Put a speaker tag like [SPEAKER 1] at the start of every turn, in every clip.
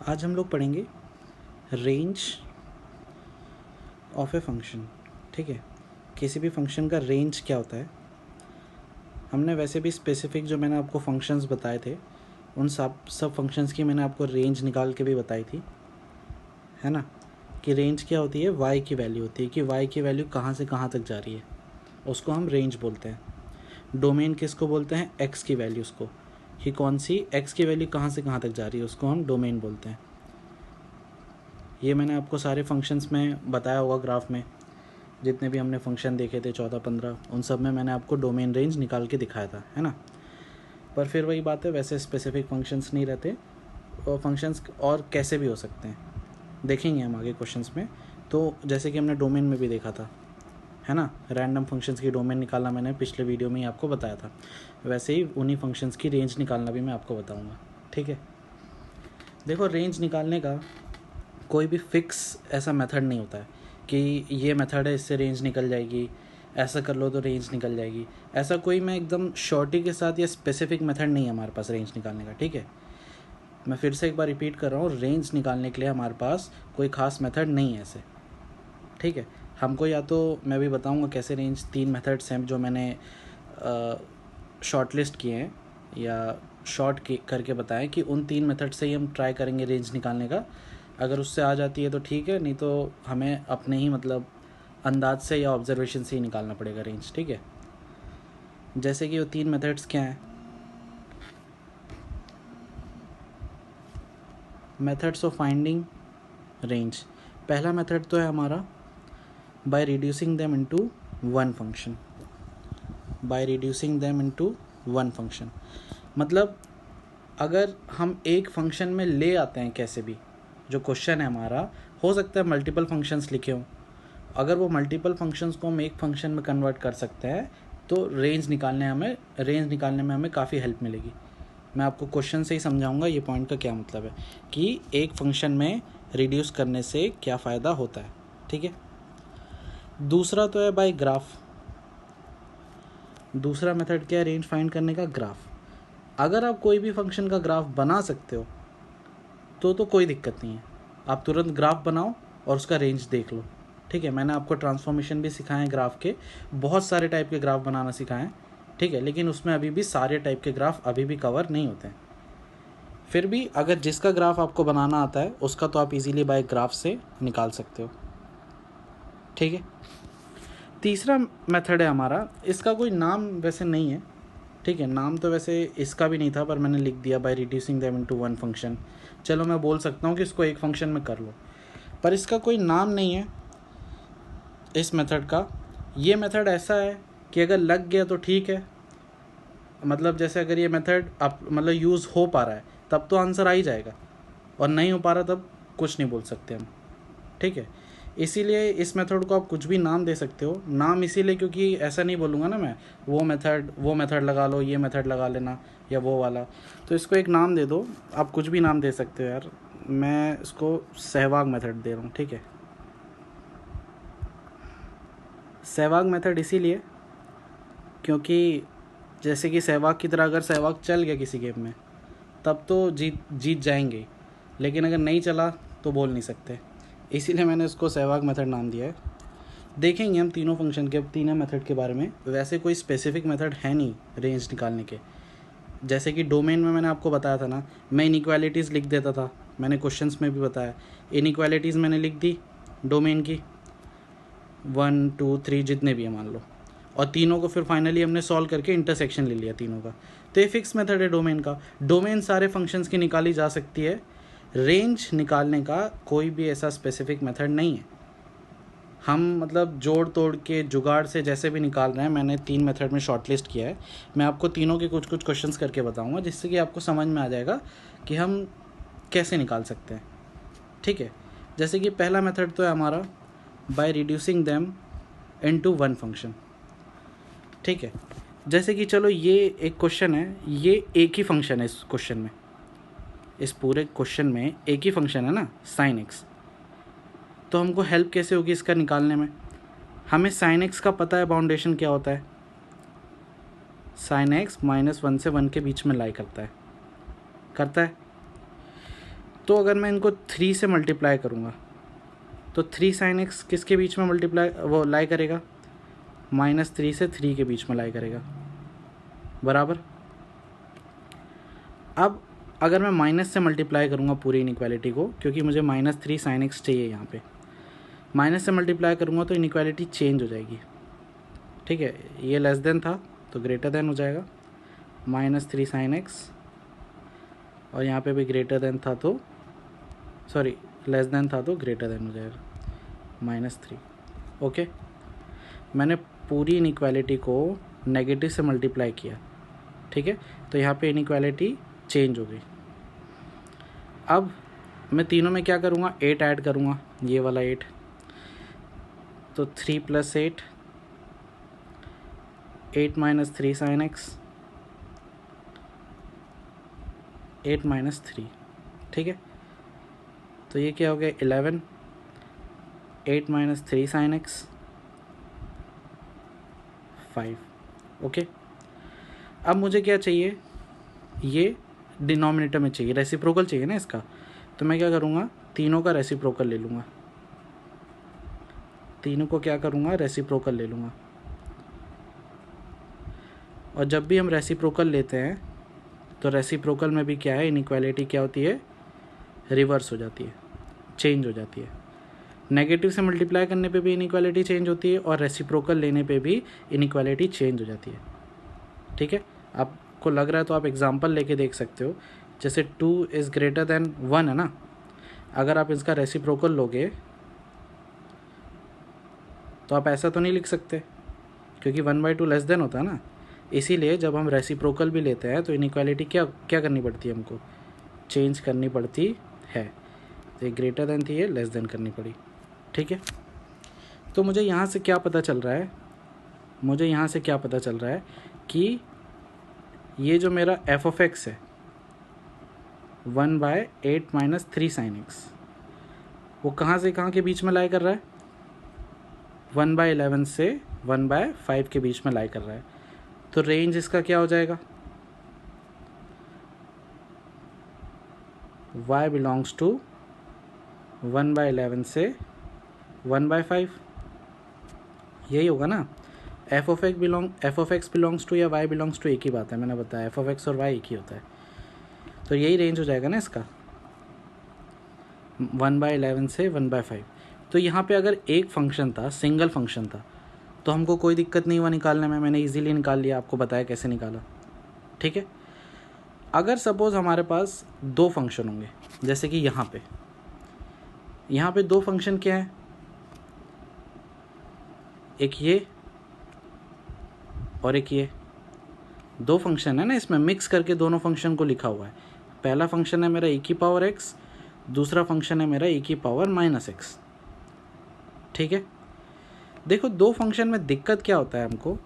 [SPEAKER 1] आज हम लोग पढ़ेंगे रेंज ऑफ ए फंक्शन। ठीक है, किसी भी फंक्शन का रेंज क्या होता है। हमने वैसे भी स्पेसिफिक जो मैंने आपको फंक्शंस बताए थे उन सब फंक्शंस की मैंने आपको रेंज निकाल के भी बताई थी, है ना। कि रेंज क्या होती है, y की वैल्यू होती है कि y की वैल्यू कहाँ से कहाँ तक जा रही है, उसको हम रेंज बोलते हैं। डोमेन किसको बोलते हैं, x की वैल्यूज़ को, कि कौन सी x की वैल्यू कहाँ से कहाँ तक जा रही है उसको हम डोमेन बोलते हैं। ये मैंने आपको सारे फंक्शंस में बताया होगा, ग्राफ में जितने भी हमने फंक्शन देखे थे 14-15, उन सब में मैंने आपको डोमेन रेंज निकाल के दिखाया था, है ना। पर फिर वही बात है, वैसे स्पेसिफिक फंक्शंस नहीं रहते, और फंक्शंस और कैसे भी हो सकते हैं देखेंगे हम आगे क्वेश्चंस में। तो जैसे कि हमने डोमेन में भी देखा था, है ना, रैंडम फंक्शंस की डोमेन निकालना मैंने पिछले वीडियो में ही आपको बताया था, वैसे ही उन्हीं फंक्शंस की रेंज निकालना भी मैं आपको बताऊँगा। ठीक है, देखो रेंज निकालने का कोई भी फिक्स ऐसा मेथड नहीं होता है कि ये मेथड है इससे रेंज निकल जाएगी, ऐसा कर लो तो रेंज निकल जाएगी। ऐसा कोई मैं एकदम शॉर्टी के साथ या स्पेसिफिक मेथड नहीं है हमारे पास रेंज निकालने का। ठीक है, मैं फिर से एक बार रिपीट कर रहा हूँ, रेंज निकालने के लिए हमारे पास कोई ख़ास मेथड नहीं है ऐसे। ठीक है, हमको या तो मैं भी बताऊँगा कैसे रेंज, 3 मेथड्स हैं जो मैंने शॉर्ट लिस्ट किए हैं या करके बताएं कि उन 3 मेथड से ही हम ट्राई करेंगे रेंज निकालने का। अगर उससे आ जाती है तो ठीक है, नहीं तो हमें अपने ही मतलब अंदाज से या ऑब्जर्वेशन से ही निकालना पड़ेगा रेंज। ठीक है, जैसे कि वो 3 मेथड्स क्या हैं, मेथड्स ऑफ फाइंडिंग रेंज। पहला मेथड तो है हमारा by reducing them into one function. By reducing them into one function मतलब अगर हम एक फंक्शन में ले आते हैं कैसे भी, जो क्वेश्चन है हमारा, हो सकता है मल्टीपल फंक्शंस लिखे हों, अगर वो मल्टीपल फंक्शंस को हम एक फंक्शन में कन्वर्ट कर सकते हैं तो रेंज निकालने में हमें काफ़ी हेल्प मिलेगी। मैं आपको क्वेश्चन से ही समझाऊंगा ये पॉइंट का क्या मतलब है कि एक फंक्शन में रिड्यूस करने से क्या फ़ायदा होता है। ठीक है, दूसरा तो है बाय ग्राफ। दूसरा मेथड क्या है रेंज फाइंड करने का, ग्राफ। अगर आप कोई भी फंक्शन का ग्राफ बना सकते हो तो कोई दिक्कत नहीं है, आप तुरंत ग्राफ बनाओ और उसका रेंज देख लो। ठीक है, मैंने आपको ट्रांसफॉर्मेशन भी सिखाए हैं ग्राफ के, बहुत सारे टाइप के ग्राफ बनाना सिखाए हैं। ठीक है, लेकिन उसमें अभी भी सारे टाइप के ग्राफ अभी भी कवर नहीं होते हैं। फिर भी अगर जिसका ग्राफ आपको बनाना आता है उसका तो आप इजीली बाय ग्राफ से निकाल सकते हो। ठीक है, तीसरा मेथड है हमारा, इसका कोई नाम वैसे नहीं है। ठीक है, नाम तो वैसे इसका भी नहीं था पर मैंने लिख दिया by reducing them into one function. चलो मैं बोल सकता हूँ कि इसको एक फंक्शन में कर लो, पर इसका कोई नाम नहीं है इस मेथड का। ये मेथड ऐसा है कि अगर लग गया तो ठीक है, मतलब जैसे अगर ये मेथड आप मतलब यूज़ हो पा रहा है तब तो आंसर आ ही जाएगा, और नहीं हो पा रहा तब कुछ नहीं बोल सकते हम। ठीक है, इसीलिए इस मेथड को आप कुछ भी नाम दे सकते हो। नाम इसीलिए क्योंकि ऐसा नहीं बोलूँगा ना मैं, वो मेथड लगा लो, ये मेथड लगा लेना या वो वाला, तो इसको एक नाम दे दो। आप कुछ भी नाम दे सकते हो यार, मैं इसको सहवाग मेथड दे रहा हूँ। ठीक है, सहवाग मेथड इसीलिए क्योंकि जैसे कि सहवाग की तरह अगर सहवाग चल गया किसी गेम में तब तो जीत जाएंगे, लेकिन अगर नहीं चला तो बोल नहीं सकते, इसीलिए मैंने इसको सहवाग मेथड नाम दिया है। देखेंगे हम तीनों मेथड के बारे में। वैसे कोई स्पेसिफिक मेथड है नहीं रेंज निकालने के, जैसे कि डोमेन में मैंने आपको बताया था ना, मैं इनइक्वालिटीज़ लिख देता था, मैंने क्वेश्चंस में भी बताया। इनइक्वालिटीज़ मैंने लिख दी डोमेन की 1 2 3 जितने भी हैं मान लो, और तीनों को फिर फाइनली हमने सॉल्व करके इंटरसेक्शन ले लिया तीनों का। तो ये फिक्स मेथड है डोमेन का। डोमेन सारे फंक्शंस की निकाली जा सकती है, रेंज निकालने का कोई भी ऐसा स्पेसिफिक मेथड नहीं है। हम मतलब जोड़ तोड़ के जुगाड़ से जैसे भी निकाल रहे हैं, मैंने 3 मेथड में शॉर्टलिस्ट किया है। मैं आपको तीनों के कुछ कुछ क्वेश्चंस करके बताऊंगा जिससे कि आपको समझ में आ जाएगा कि हम कैसे निकाल सकते हैं। ठीक है, जैसे कि पहला मेथड तो है हमारा by reducing them into one function. ठीक है, जैसे कि चलो ये एक क्वेश्चन है, ये एक ही फंक्शन है इस क्वेश्चन में, इस पूरे क्वेश्चन में एक ही फंक्शन है ना, साइन एक्स। तो हमको हेल्प कैसे होगी इसका निकालने में, हमें साइन एक्स का पता है बाउंडेशन क्या होता है, साइन एक्स -1 से 1 के बीच में लाई करता है। तो अगर मैं इनको 3 से मल्टीप्लाई करूँगा तो 3 sin x किसके बीच में वो लाई करेगा, -3 से 3 के बीच में लाई करेगा, बराबर। अब अगर मैं माइनस से मल्टीप्लाई करूँगा पूरी इनइक्वालिटी को, क्योंकि मुझे -3 sin x चाहिए यहाँ पे, माइनस से मल्टीप्लाई करूँगा तो इनइक्वालिटी चेंज हो जाएगी, ठीक है। ये लेस देन था तो ग्रेटर देन हो जाएगा, -3 sin x, और यहाँ पे भी ग्रेटर देन था तो लेस देन था तो ग्रेटर देन हो जाएगा, -3। ओके, मैंने पूरी इनइक्वालिटी को नेगेटिव से मल्टीप्लाई किया, ठीक है, तो यहाँ पे इनइक्वालिटी चेंज हो गई। अब मैं तीनों में क्या करूँगा, 8 ऐड करूँगा, ये वाला 8, तो 3 + 8, 8 - 3 sin x, 8 - 3, ठीक है। तो ये क्या हो गया, 11, 8 - 3 sin x, 5। ओके, अब मुझे क्या चाहिए, ये डिनोमिनेटर में चाहिए, रेसिप्रोकल चाहिए ना इसका, तो मैं क्या करूँगा, तीनों का रेसिप्रोकल ले लूँगा, तीनों को क्या करूँगा, रेसिप्रोकल ले लूँगा। और जब भी हम रेसिप्रोकल लेते हैं तो रेसिप्रोकल में भी क्या है, इनइक्वालिटी क्या होती है, रिवर्स हो जाती है, चेंज हो जाती है। नेगेटिव से मल्टीप्लाई करने पे भी इनइक्वालिटी चेंज होती है और रेसिप्रोकल लेने पे भी इनइक्वालिटी चेंज हो जाती है, ठीक है। आपको लग रहा है तो आप एग्जांपल लेके देख सकते हो, जैसे 2 = 1 है ना, अगर आप इसका रेसिप्रोकल लोगे तो आप ऐसा तो नहीं लिख सकते, क्योंकि 1/2 लेस देन होता है ना, इसीलिए जब हम रेसिप्रोकल भी लेते हैं तो इनइक्वालिटी क्या करनी पड़ती है, हमको चेंज करनी पड़ती है। तो ये ग्रेटर देन थी, ये लेस देन करनी पड़ी, ठीक है। तो मुझे यहाँ से क्या पता चल रहा है, मुझे यहाँ से क्या पता चल रहा है कि ये जो मेरा f(x) है 1/8 - 3 sin x, वो कहाँ से कहाँ के बीच में लाई कर रहा है, 1/11 से 1/5 के बीच में लाई कर रहा है। तो रेंज इसका क्या हो जाएगा, y बिलोंग्स टू 1/11 से 1/5, यही होगा ना। f(x) बिलोंग्स टू या y बिलोंग्स टू एक ही बात है, मैंने बताया f(x) और y एक ही होता है, तो यही रेंज हो जाएगा ना इसका, 1/11 से 1/5। तो यहाँ पे अगर एक फंक्शन था, सिंगल फंक्शन था, तो हमको कोई दिक्कत नहीं हुआ निकालने में, मैंने इजीली निकाल लिया, आपको बताया कैसे निकाला, ठीक है। अगर सपोज़ हमारे पास 2 फंक्शन होंगे, जैसे कि यहाँ पे 2 फंक्शन क्या है, एक ये और एक ये, 2 फंक्शन है ना, इसमें मिक्स करके दोनों फंक्शन को लिखा हुआ है। पहला फंक्शन है मेरा e⁻x, दूसरा फंक्शन है मेरा e⁻−x, ठीक है। देखो 2 फंक्शन में दिक्कत क्या होता है, हमको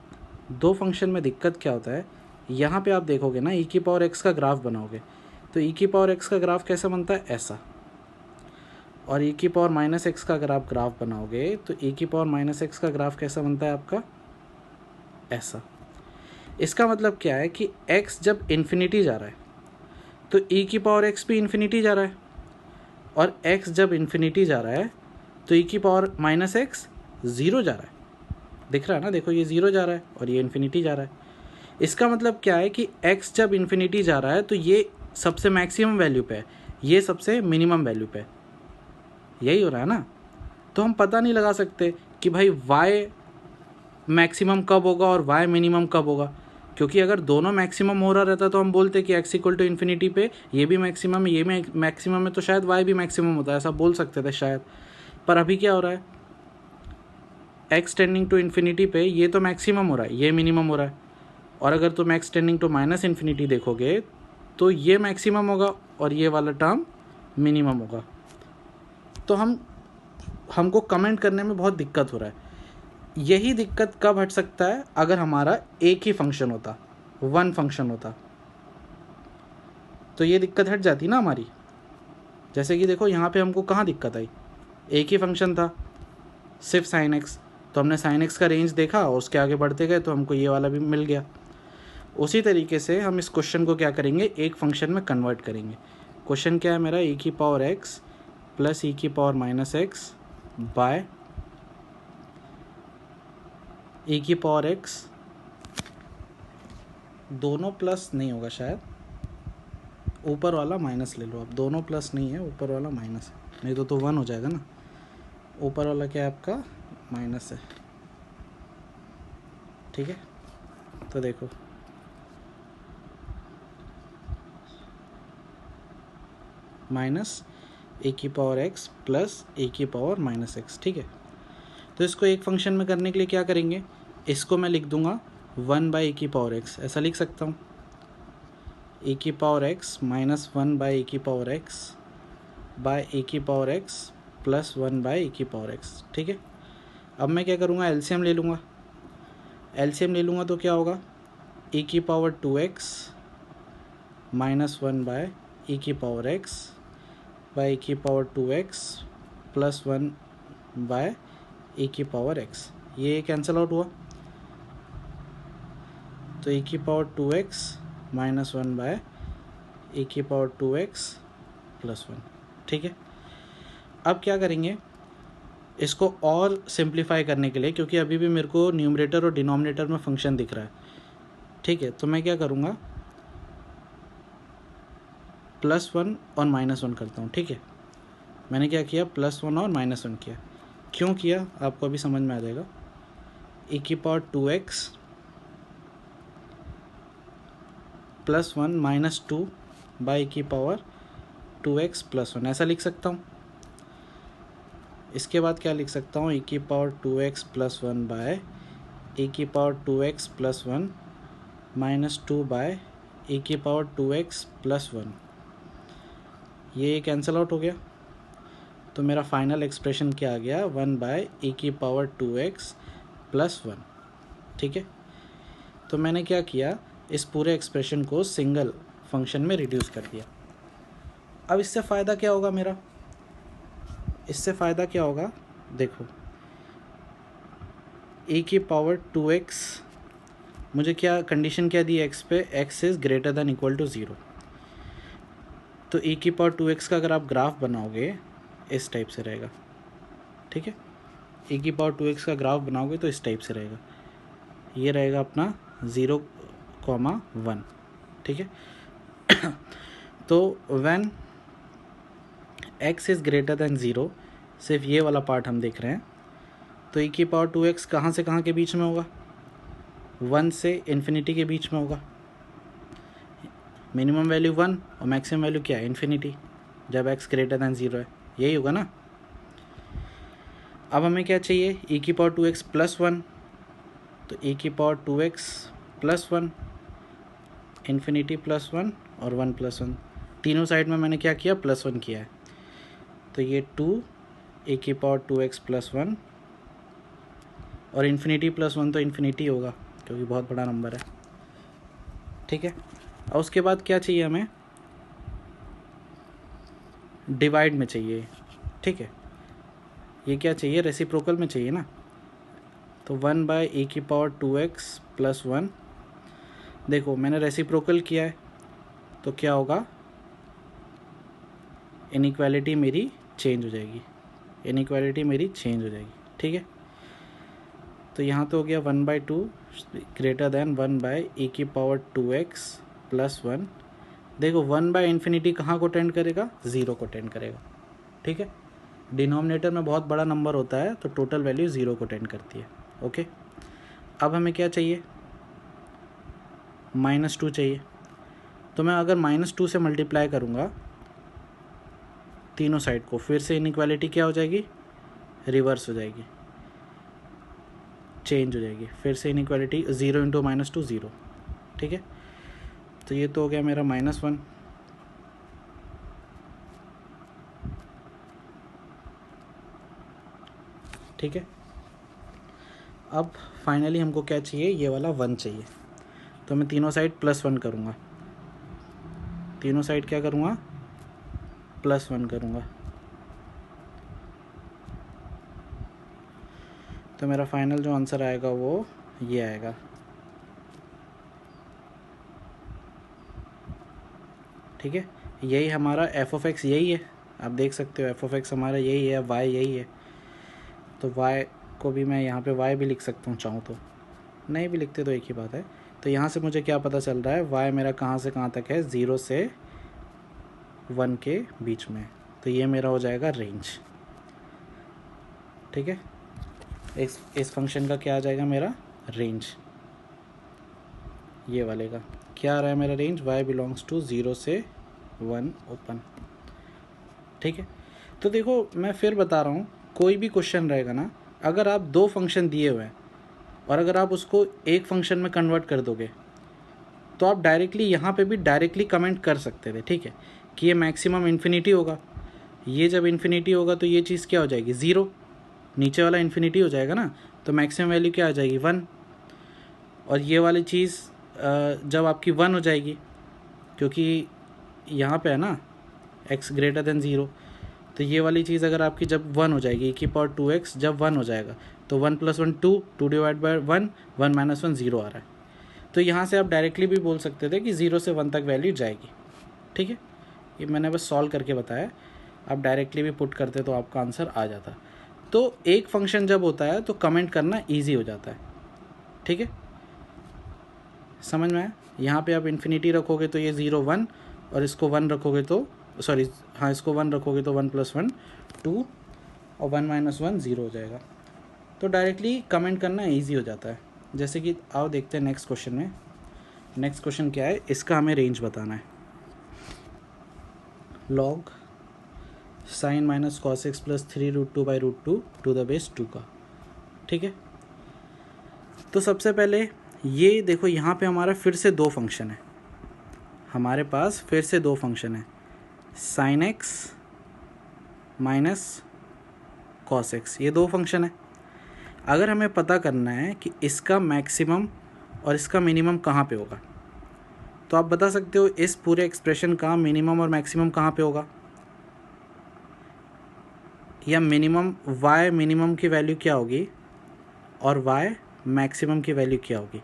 [SPEAKER 1] 2 फंक्शन में दिक्कत क्या होता है, यहाँ पे आप देखोगे ना e⁻x का ग्राफ बनाओगे तो e⁻x का ग्राफ कैसा बनता है, ऐसा, और e⁻−x का ग्राफ बनाओगे तो e⁻−x का ग्राफ कैसा बनता है आपका, ऐसा। इसका मतलब क्या है कि x जब इन्फिनिटी जा रहा है तो e⁻x भी इन्फिनिटी जा रहा है, और x जब इन्फिनिटी जा रहा है तो e⁻−x 0 जा रहा है, दिख रहा है ना, देखो ये 0 जा रहा है और ये इन्फिनिटी जा रहा है। इसका मतलब क्या है कि x जब इन्फिनिटी जा रहा है तो ये सबसे मैक्सिमम वैल्यू पे है, ये सबसे मिनिमम वैल्यू पे है, यही हो रहा है ना। तो हम पता नहीं लगा सकते कि भाई y मैक्सिमम कब होगा और y मिनिमम कब होगा, क्योंकि अगर दोनों मैक्सिमम हो रहा रहता तो हम बोलते कि x = इन्फिनिटी पे ये भी मैक्सिमम है, ये मैक्सिमम है, तो शायद y भी मैक्सिमम होता है, ऐसा बोल सकते थे शायद। पर अभी क्या हो रहा है, x टेंडिंग टू इन्फिनिटी पे ये तो मैक्सिमम हो रहा है, ये मिनिमम हो रहा है, और अगर तुम x टेंडिंग टू -इन्फिनिटी देखोगे तो ये मैक्सिमम होगा और ये वाला टर्म मिनिमम होगा। तो हमको कमेंट करने में बहुत दिक्कत हो रहा है। यही दिक्कत कब हट सकता है, अगर हमारा एक ही फंक्शन होता, 1 फंक्शन होता, तो ये दिक्कत हट जाती ना हमारी। जैसे कि देखो यहाँ पे हमको कहाँ दिक्कत आई, एक ही फंक्शन था सिर्फ sin x, तो हमने sin x का रेंज देखा और उसके आगे बढ़ते गए तो हमको ये वाला भी मिल गया। उसी तरीके से हम इस क्वेश्चन को क्या करेंगे, एक फंक्शन में कन्वर्ट करेंगे। क्वेश्चन क्या है मेरा, e की पावर x प्लस e की power minus x by e की पावर x, दोनों प्लस नहीं होगा शायद, ऊपर वाला माइनस ले लो आप, दोनों प्लस नहीं है, ऊपर वाला माइनस है, नहीं तो 1 हो जाएगा ना, ऊपर वाला क्या है आपका माइनस है, ठीक है। तो देखो माइनस ए की पावर एक्स प्लस ए की पावर माइनस एक्स, ठीक है। तो इसको एक फंक्शन में करने के लिए क्या करेंगे, इसको मैं लिख दूंगा 1 बाई ए की पावर एक्स, ऐसा लिख सकता हूँ, ए की power x minus 1 by a की पावर एक्स बाय ए की power x plus 1 by a की पावर एक्स, ठीक है। अब मैं क्या करूँगा, एलसीएम ले लूँगा, एलसीएम ले लूँगा तो क्या होगा, ए की power 2x minus 1 by a की पावर x बाय ए की power 2x plus 1 by a की पावर x, ये कैंसिल आउट हुआ, तो ए की power 2x minus 1 by a की पावर 2x प्लस 1, ठीक है। अब क्या करेंगे, इसको और सिंप्लीफाई करने के लिए, क्योंकि अभी भी मेरे को न्यूमरेटर और डिनोमिनेटर में फंक्शन दिख रहा है, ठीक है, तो मैं क्या करूँगा, +1 और -1 करता हूँ, ठीक है। मैंने क्या किया, +1 और -1 किया, क्यों किया आपको अभी समझ में आ जाएगा। ए की power 2x plus 1 minus 2 by a की पावर 2x प्लस 1, ऐसा लिख सकता हूँ। इसके बाद क्या लिख सकता हूँ, ए की power 2x plus 1 by a की power 2x plus 1 minus 2 by a की पावर 2x प्लस 1, ये कैंसिल आउट हो गया, तो मेरा फाइनल एक्सप्रेशन क्या आ गया, 1 बाय ए की पावर 2x प्लस 1, ठीक है। तो मैंने क्या किया, इस पूरे एक्सप्रेशन को सिंगल फंक्शन में रिड्यूस कर दिया। अब इससे फ़ायदा क्या होगा मेरा, इससे फ़ायदा क्या होगा, देखो ए की पावर 2x, मुझे क्या कंडीशन क्या दी x पे, x is greater than equal to 0, तो ए की पावर 2x का अगर आप ग्राफ बनाओगे इस टाइप से रहेगा, ठीक है। ए की पावर 2x का ग्राफ बनाओगे तो इस टाइप से रहेगा, ये रहेगा अपना 0,1, ठीक है। तो when x is greater then 0, सिर्फ ये वाला पार्ट हम देख रहे हैं, तो ए की पावर 2x कहाँ से कहाँ के बीच में होगा, 1 से इन्फिनिटी के बीच में होगा, मिनिमम वैल्यू 1 और मैक्सिमम वैल्यू क्या है, इन्फिनिटी, जब x ग्रेटर दैन 0 है, यही होगा ना। अब हमें क्या चाहिए, e की पावर 2x प्लस 1, तो e की power 2x plus 1, infinity plus 1 और 1 प्लस 1, तीनों साइड में मैंने क्या किया, प्लस 1 किया है, तो ये 2 ए की पावर 2x प्लस 1 और इन्फिनिटी प्लस 1, तो इन्फिनिटी होगा क्योंकि बहुत बड़ा नंबर है, ठीक है। और उसके बाद क्या चाहिए हमें, डिवाइड में चाहिए, ठीक है, ये क्या चाहिए, रेसिप्रोकल में चाहिए ना, तो 1 बाय ए की पावर 2x प्लस 1, देखो मैंने रेसिप्रोकल किया है तो क्या होगा, इनइक्वालिटी मेरी चेंज हो जाएगी, इनइक्वालिटी मेरी चेंज हो जाएगी, ठीक है। तो यहाँ तो हो गया 1/2 ग्रेटर दैन 1 बाय ए की पावर 2x प्लस 1, देखो 1 बाय इन्फिनिटी कहाँ को टेंड करेगा, 0 को टेंड करेगा, ठीक है। डिनोमिनेटर में बहुत बड़ा नंबर होता है तो टोटल वैल्यू 0 को टेंड करती है, ओके। अब हमें क्या चाहिए, -2 चाहिए, तो मैं अगर -2 से मल्टीप्लाई करूँगा तीनों साइड को, फिर से इनइक्वालिटी क्या हो जाएगी, रिवर्स हो जाएगी, चेंज हो जाएगी, फिर से इनइक्वालिटी 0 इंटू -2 0, ठीक है। तो ये तो हो गया मेरा -1, ठीक है। अब फाइनली हमको क्या चाहिए, ये वाला 1 चाहिए, तो मैं तीनों साइड +1 करूँगा, तीनों साइड क्या करूँगा, +1 करूँगा, तो मेरा फाइनल जो आंसर आएगा वो ये आएगा, ठीक है, यही हमारा एफ ऑफ एक्स यही है, आप देख सकते हो एफ ऑफ एक्स हमारा यही है, वाई यही है। तो वाई को भी मैं यहाँ पे वाई भी लिख सकता हूँ चाहूँ तो, नहीं भी लिखते तो एक ही बात है। तो यहाँ से मुझे क्या पता चल रहा है, वाई मेरा कहाँ से कहाँ तक है, 0 से 1 के बीच में। तो ये मेरा हो जाएगा रेंज। ठीक है, इस फंक्शन का क्या आ जाएगा मेरा रेंज, ये वाले का क्या आ रहा है मेरा रेंज, y बिलोंग्स टू 0 से 1 ओपन। ठीक है, तो देखो मैं फिर बता रहा हूँ, कोई भी क्वेश्चन रहेगा ना, अगर आप 2 फंक्शन दिए हुए हैं और अगर आप उसको एक फंक्शन में कन्वर्ट कर दोगे तो आप डायरेक्टली यहाँ पे भी डायरेक्टली कमेंट कर सकते थे। ठीक है, कि ये मैक्सिमम इन्फिनिटी होगा, ये जब इन्फिनिटी होगा तो ये चीज़ क्या हो जाएगी 0, नीचे वाला इन्फिनिटी हो जाएगा ना, तो मैक्सिमम वैल्यू क्या आ जाएगी 1, और ये वाली चीज़ जब आपकी 1 हो जाएगी, क्योंकि यहाँ पे है ना x ग्रेटर देन 0, तो ये वाली चीज़ अगर आपकी जब 1 हो जाएगी, की पावर 2x जब 1 हो जाएगा तो 1 + 1 2, 2 डिवाइड बाय 1, 1 - 1 0 आ रहा है। तो यहाँ से आप डायरेक्टली भी बोल सकते थे कि 0 से 1 तक वैल्यू जाएगी। ठीक है, ये मैंने बस सॉल्व करके बताया, आप डायरेक्टली भी पुट करते तो आपका आंसर आ जाता। तो एक फंक्शन जब होता है तो कमेंट करना ईजी हो जाता है। ठीक है, समझ में आया। यहाँ पे आप इन्फिनिटी रखोगे तो ये 0 1, और इसको 1 रखोगे तो सॉरी हाँ इसको 1 रखोगे तो 1 + 1 2, और 1 - 1 0 हो जाएगा। तो डायरेक्टली कमेंट करना ईजी हो जाता है। जैसे कि आओ देखते हैं नेक्स्ट क्वेश्चन में। नेक्स्ट क्वेश्चन क्या है, इसका हमें रेंज बताना है। Log sin - cos x + 3√2/√2 to the base 2 का। ठीक है, तो सबसे पहले ये देखो, यहाँ पे हमारा फिर से 2 फंक्शन है, हमारे पास फिर से 2 फंक्शन है, sin x - cos x, ये 2 फंक्शन है। अगर हमें पता करना है कि इसका मैक्सिमम और इसका मिनिमम कहाँ पे होगा, तो आप बता सकते हो इस पूरे एक्सप्रेशन का मिनिमम और मैक्सिमम कहाँ पे होगा, या मिनिमम y मिनिमम की वैल्यू क्या होगी और y मैक्सिमम की वैल्यू क्या होगी,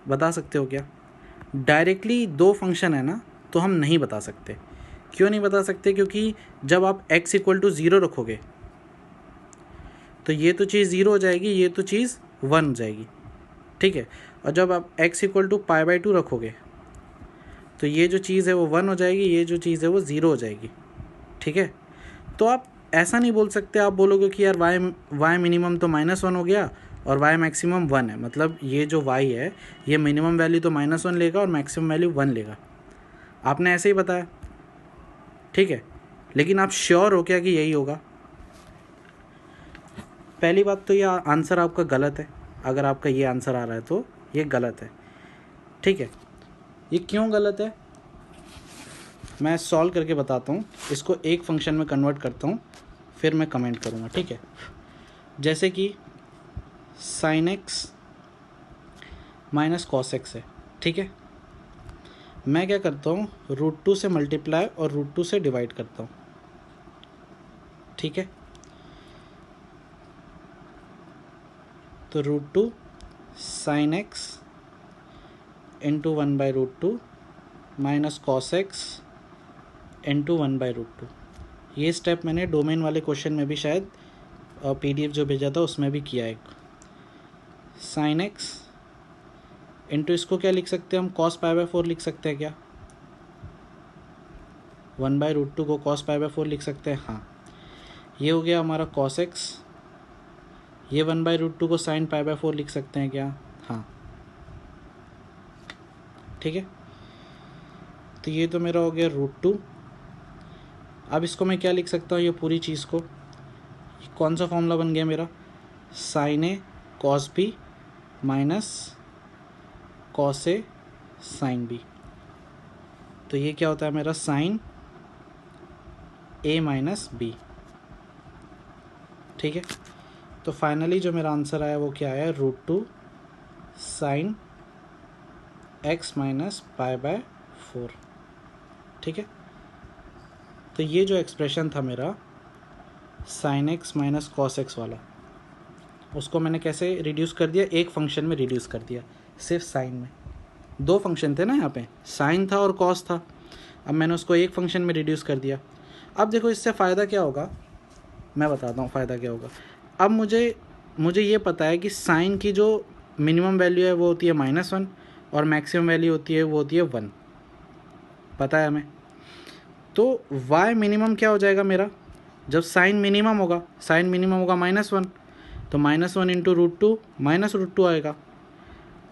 [SPEAKER 1] बता सकते हो क्या। डायरेक्टली 2 फंक्शन है ना, तो हम नहीं बता सकते। क्यों नहीं बता सकते, क्योंकि जब आप x = 0 रखोगे तो ये तो चीज़ 0 हो जाएगी, ये तो चीज़ 1 हो जाएगी। ठीक है, और जब आप x = π/2 रखोगे तो ये जो चीज़ है वो 1 हो जाएगी, ये जो चीज़ है वो 0 हो जाएगी। ठीक है, तो आप ऐसा नहीं बोल सकते, आप बोलोगे कि यार y मिनिमम तो -1 हो गया और y मैक्सिमम 1 है, मतलब ये जो y है ये मिनिमम वैल्यू तो -1 लेगा और मैक्सिमम वैल्यू 1 लेगा, आपने ऐसे ही बताया। ठीक है, लेकिन आप श्योर हो क्या कि यही होगा। पहली बात तो ये आंसर आपका गलत है, अगर आपका ये आंसर आ रहा है तो ये गलत है। ठीक है, ये क्यों गलत है मैं सॉल्व करके बताता हूँ, इसको एक फंक्शन में कन्वर्ट करता हूँ फिर मैं कमेंट करूँगा। ठीक है, जैसे कि sin x - cos x है। ठीक है, मैं क्या करता हूँ, √2 से मल्टीप्लाई और √2 से डिवाइड करता हूँ। ठीक है, तो √2 sin x × 1/√2 - cos x × 1/√2। ये स्टेप मैंने डोमेन वाले क्वेश्चन में भी शायद PDF जो भेजा था उसमें भी किया है। sin x इंटू इसको क्या लिख सकते हैं हम, cos π/4 लिख सकते हैं क्या, 1/√2 को cos π/4 लिख सकते हैं। हाँ, ये हो गया हमारा cos x, ये 1/√2 को sin π/4 लिख सकते हैं क्या, हाँ। ठीक है, तो ये तो मेरा हो गया √2। अब इसको मैं क्या लिख सकता हूँ, ये पूरी चीज़ को, कौन सा फॉर्मूला बन गया मेरा, sin a cos b minus cos a sin b। तो ये क्या होता है मेरा sin a माइनस b। ठीक है, तो फाइनली जो मेरा आंसर आया वो क्या आया, √2 sin x - π/4। ठीक है, तो ये जो एक्सप्रेशन था मेरा sin x - cos x वाला, उसको मैंने कैसे रिड्यूस कर दिया, एक फंक्शन में रिड्यूस कर दिया, सिर्फ साइन में। दो फंक्शन थे ना यहाँ पे, साइन था और कॉस था। अब मैंने उसको एक फंक्शन में रिड्यूस कर दिया। अब देखो इससे फ़ायदा क्या होगा, मैं बताता हूँ फ़ायदा क्या होगा। अब मुझे ये पता है कि साइन की जो मिनिमम वैल्यू है वो होती है -1 और मैक्सिमम वैल्यू होती है वो होती है 1, पता है हमें। तो y मिनिमम क्या हो जाएगा मेरा, जब साइन मिनिमम होगा -1, तो -1 इंटू √2 -√2 आएगा,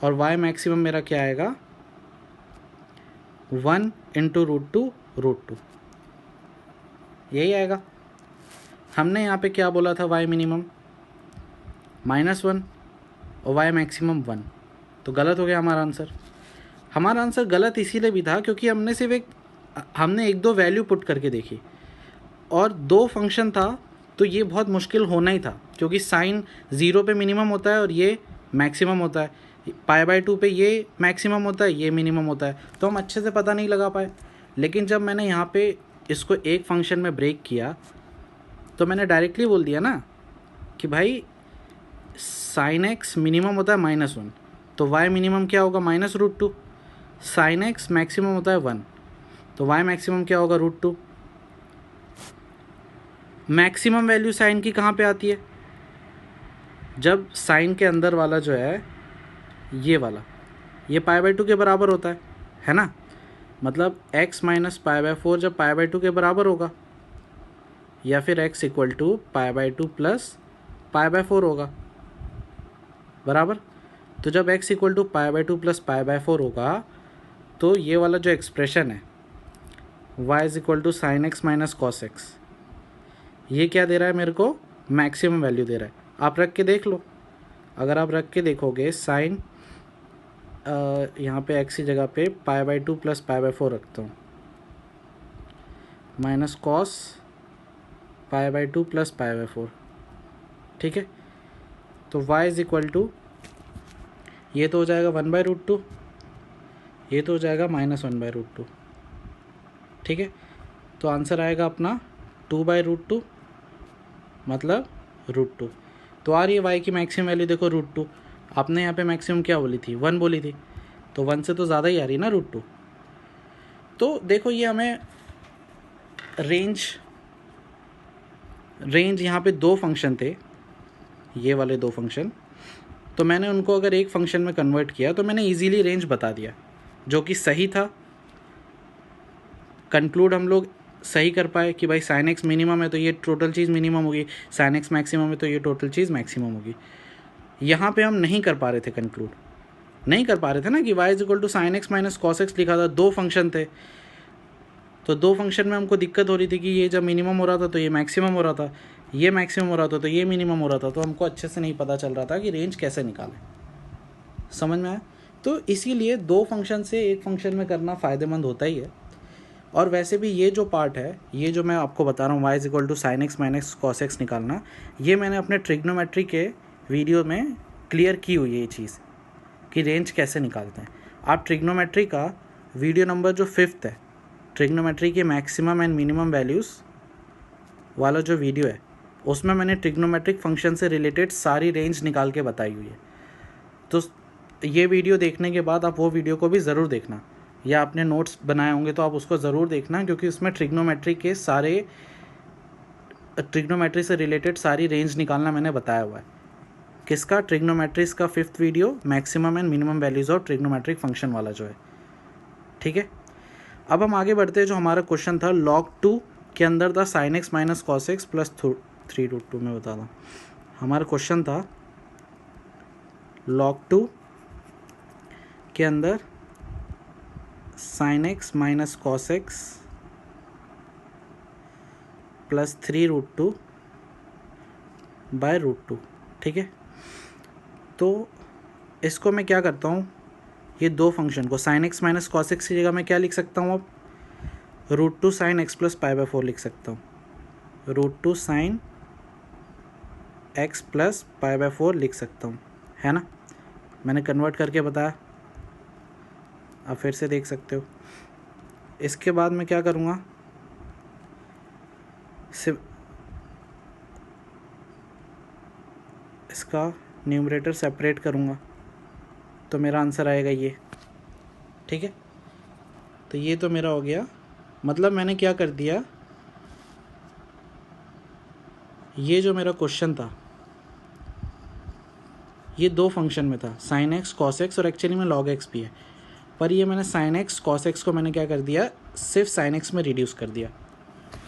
[SPEAKER 1] और y मैक्सिमम मेरा क्या आएगा 1 इंटू √2 यही आएगा। हमने यहाँ पे क्या बोला था, y मिनिमम -1 और y मैक्सिमम 1, तो गलत हो गया हमारा आंसर। हमारा आंसर गलत इसीलिए भी था क्योंकि हमने एक दो वैल्यू पुट करके देखी और दो फंक्शन था, तो ये बहुत मुश्किल होना ही था, क्योंकि साइन 0 पे मिनिमम होता है और ये मैक्सिमम होता है, π/2 पे ये मैक्सिमम होता है, ये मिनिमम होता है, तो हम अच्छे से पता नहीं लगा पाए। लेकिन जब मैंने यहाँ पे इसको एक फंक्शन में ब्रेक किया तो मैंने डायरेक्टली बोल दिया ना कि भाई साइन एक्स मिनिमम होता है -1, तो y मिनिमम क्या होगा -√2, साइन एक्स मैक्सिमम होता है 1, तो y मैक्सिमम क्या होगा √2। मैक्सिमम वैल्यू साइन की कहाँ पे आती है, जब साइन के अंदर वाला जो है ये वाला, ये π/2 के बराबर होता है ना, मतलब x - π/4 जब π/2 के बराबर होगा, या फिर x इक्वल टू π/2 प्लस π/4 होगा, बराबर। तो जब x इक्वल टू π/2 प्लस π/4 होगा, तो ये वाला जो एक्सप्रेशन है y is equal to sine x minus cos x, ये क्या दे रहा है मेरे को, मैक्सिमम वैल्यू दे रहा है। आप रख के देख लो, अगर आप रख के देखोगे साइन यहाँ पे x की जगह पे π/2 प्लस π/4 रखता हूँ, माइनस कॉस π/2 प्लस π/4, ठीक है। तो y इज इक्वल टू, ये तो हो जाएगा 1/√2, ये तो हो जाएगा -1/√2, ठीक है। तो आंसर आएगा अपना 2/√2, मतलब √2। तो आ रही है y की मैक्सिमम वैल्यू, देखो √2, आपने यहाँ पे मैक्सिमम क्या बोली थी, 1 बोली थी, तो 1 से तो ज़्यादा ही आ रही है ना √2। तो देखो ये हमें रेंज यहाँ पे दो फंक्शन थे, ये वाले दो फंक्शन, तो मैंने उनको अगर एक फंक्शन में कन्वर्ट किया तो मैंने इजीली रेंज बता दिया, जो कि सही था। कंक्लूड हम लोग सही कर पाए कि भाई साइन एक्स मिनिमम है तो ये टोटल चीज़ मिनिमम होगी, साइन एक्स मैक्सिमम है तो ये टोटल चीज़ मैक्सिमम होगी। यहाँ पे हम नहीं कर पा रहे थे, कंक्लूड नहीं कर पा रहे थे ना कि y is equal to sine x minus cos x लिखा था, दो फंक्शन थे, तो दो फंक्शन में हमको दिक्कत हो रही थी कि ये जब मिनिमम हो रहा था तो ये मैक्सिमम हो रहा था, ये मैक्सिमम हो रहा था तो ये मिनिमम हो रहा था, तो हमको अच्छे से नहीं पता चल रहा था कि रेंज कैसे निकालें। समझ में आया? तो इसीलिए दो फंक्शन से एक फंक्शन में करना फ़ायदेमंद होता ही है। और वैसे भी ये जो पार्ट है, ये जो मैं आपको बता रहा हूँ y is equal to sine x minus cos x निकालना, ये मैंने अपने ट्रिग्नोमेट्री के वीडियो में क्लियर की हुई है ये चीज़ कि रेंज कैसे निकालते हैं। आप ट्रिग्नोमेट्री का वीडियो नंबर जो 5th है, ट्रिग्नोमेट्री के मैक्सिमम एंड मिनिमम वैल्यूज़ वाला जो वीडियो है, उसमें मैंने ट्रिग्नोमेट्रिक फंक्शन से रिलेटेड सारी रेंज निकाल के बताई हुई है। तो ये वीडियो देखने के बाद आप वो वीडियो को भी ज़रूर देखना, या आपने नोट्स बनाए होंगे तो आप उसको ज़रूर देखना, क्योंकि उसमें ट्रिग्नोमेट्री से रिलेटेड सारी रेंज निकालना मैंने बताया हुआ है। किसका? ट्रिग्नोमेट्रीज का 5th video, maximum and minimum values और ट्रिग्नोमेट्रिक फंक्शन वाला जो है, ठीक है। अब हम आगे बढ़ते हैं। जो हमारा क्वेश्चन था log 2 के अंदर था sign x minus cos x plus 3√2, में बता दूँ हमारा क्वेश्चन था log 2 के अंदर sine x minus cos x plus 3√2 by √2, ठीक है। तो इसको मैं क्या करता हूँ, ये दो फंक्शन को sign x minus cos x की जगह मैं क्या लिख सकता हूँ, अब √2 साइन एक्स प्लस π/4 लिख सकता हूँ, √2 साइन एक्स प्लस π/4 लिख सकता हूँ, है ना। मैंने कन्वर्ट करके बताया, आप फिर से देख सकते हो। इसके बाद मैं क्या करूँगा, सिर्फ इसका न्यूमरेटर सेपरेट करूँगा, तो मेरा आंसर आएगा ये ठीक है, तो ये तो मेरा हो गया। मतलब मैंने क्या कर दिया, ये जो मेरा क्वेश्चन था ये दो फंक्शन में था, साइन एक्स कॉस एक्स, और एक्चुअली में लॉग एक्स भी है, पर ये मैंने साइन एक्स कॉस एक्स को मैंने क्या कर दिया, सिर्फ साइन एक्स में रिड्यूस कर दिया।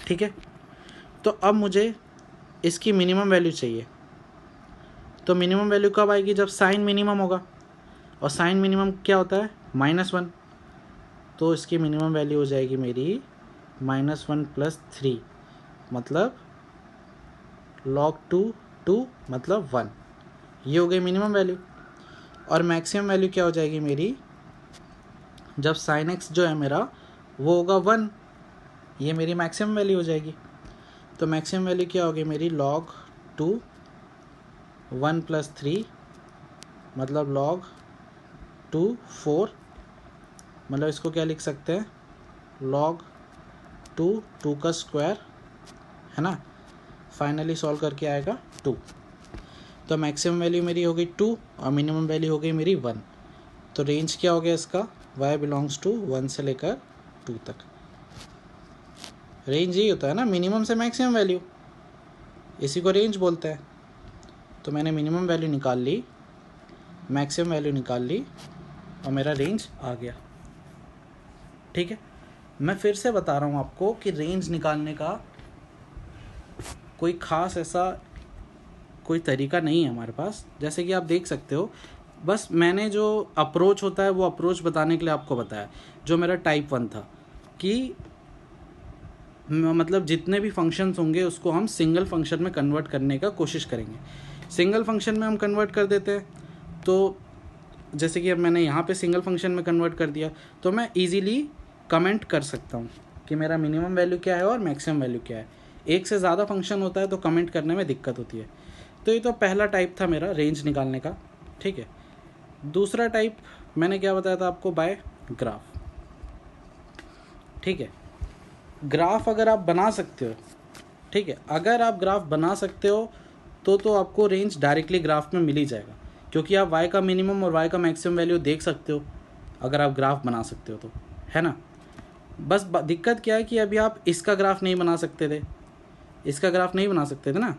[SPEAKER 1] ठीक है, तो अब मुझे इसकी मिनिमम वैल्यू चाहिए। तो मिनिमम वैल्यू कब आएगी, जब साइन मिनिमम होगा, और साइन मिनिमम क्या होता है, -1। तो इसकी मिनिमम वैल्यू हो जाएगी मेरी -1 + 3, मतलब log 2 मतलब 1। ये हो गई मिनिमम वैल्यू। और मैक्सिमम वैल्यू क्या हो जाएगी मेरी, जब साइन एक्स जो है मेरा वो होगा 1, ये मेरी मैक्सिमम वैल्यू हो जाएगी। तो मैक्सिमम वैल्यू क्या होगी मेरी, log 2 1 + 3 मतलब log 2 4, मतलब इसको क्या लिख सकते हैं, log 2 का स्क्वायर, है ना। फाइनली सॉल्व करके आएगा 2। तो मैक्सिमम वैल्यू मेरी हो गई 2 और मिनिमम वैल्यू हो गई मेरी 1। तो रेंज क्या हो गया इसका, y बिलोंग्स टू 1 से लेकर 2 तक। रेंज यही होता है ना, मिनिमम से मैक्सिमम वैल्यू, इसी को रेंज बोलते हैं। तो मैंने मिनिमम वैल्यू निकाल ली, मैक्सिमम वैल्यू निकाल ली, और मेरा रेंज आ गया। ठीक है, मैं फिर से बता रहा हूँ आपको कि रेंज निकालने का कोई ख़ास ऐसा कोई तरीका नहीं है हमारे पास। जैसे कि आप देख सकते हो, बस मैंने जो अप्रोच होता है वो अप्रोच बताने के लिए आपको बताया, जो मेरा टाइप 1 था, कि मतलब जितने भी फंक्शंस होंगे उसको हम सिंगल फंक्शन में कन्वर्ट करने का कोशिश करेंगे। सिंगल फंक्शन में हम कन्वर्ट कर देते हैं, तो जैसे कि अब मैंने यहाँ पे सिंगल फंक्शन में कन्वर्ट कर दिया, तो मैं इजीली कमेंट कर सकता हूँ कि मेरा मिनिमम वैल्यू क्या है और मैक्सिमम वैल्यू क्या है। एक से ज़्यादा फंक्शन होता है तो कमेंट करने में दिक्कत होती है। तो ये तो पहला टाइप था मेरा रेंज निकालने का। ठीक है, दूसरा टाइप मैंने क्या बताया था आपको, बाय ग्राफ। ठीक है, ग्राफ अगर आप बना सकते हो, ठीक है, अगर आप ग्राफ बना सकते हो तो आपको रेंज डायरेक्टली ग्राफ में मिल ही जाएगा, क्योंकि आप y का मिनिमम और y का मैक्सिमम वैल्यू देख सकते हो अगर आप ग्राफ बना सकते हो तो, है ना। बस दिक्कत क्या है कि अभी आप इसका ग्राफ नहीं बना सकते थे, इसका ग्राफ नहीं बना सकते थे ना,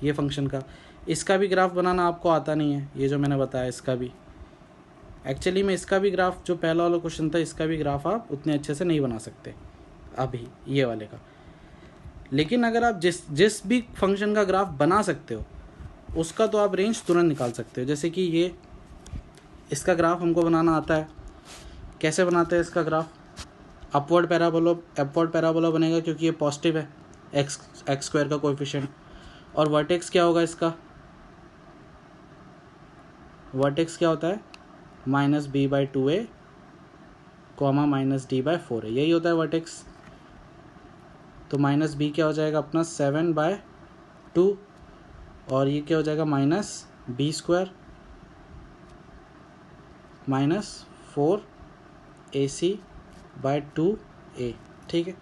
[SPEAKER 1] ये फंक्शन का, इसका भी ग्राफ बनाना आपको आता नहीं है, ये जो मैंने बताया इसका भी। एक्चुअली में इसका भी ग्राफ, जो पहला वाला क्वेश्चन था, इसका भी ग्राफ आप उतने अच्छे से नहीं बना सकते अभी ये वाले का। लेकिन अगर आप जिस भी फंक्शन का ग्राफ बना सकते हो उसका तो आप रेंज तुरंत निकाल सकते हो। जैसे कि ये, इसका ग्राफ हमको बनाना आता है। कैसे बनाते हैं इसका ग्राफ, अपवर्ड पैराबोला बनेगा, क्योंकि ये पॉजिटिव है, x² का कोएफिशिएंट। और वर्टेक्स क्या होगा इसका, वर्टेक्स क्या होता है, -b/2a, -d/4a, यही होता है वर्टेक्स। तो -b क्या हो जाएगा अपना 7/2, और ये क्या हो जाएगा -b² -4ac/2a। ठीक है,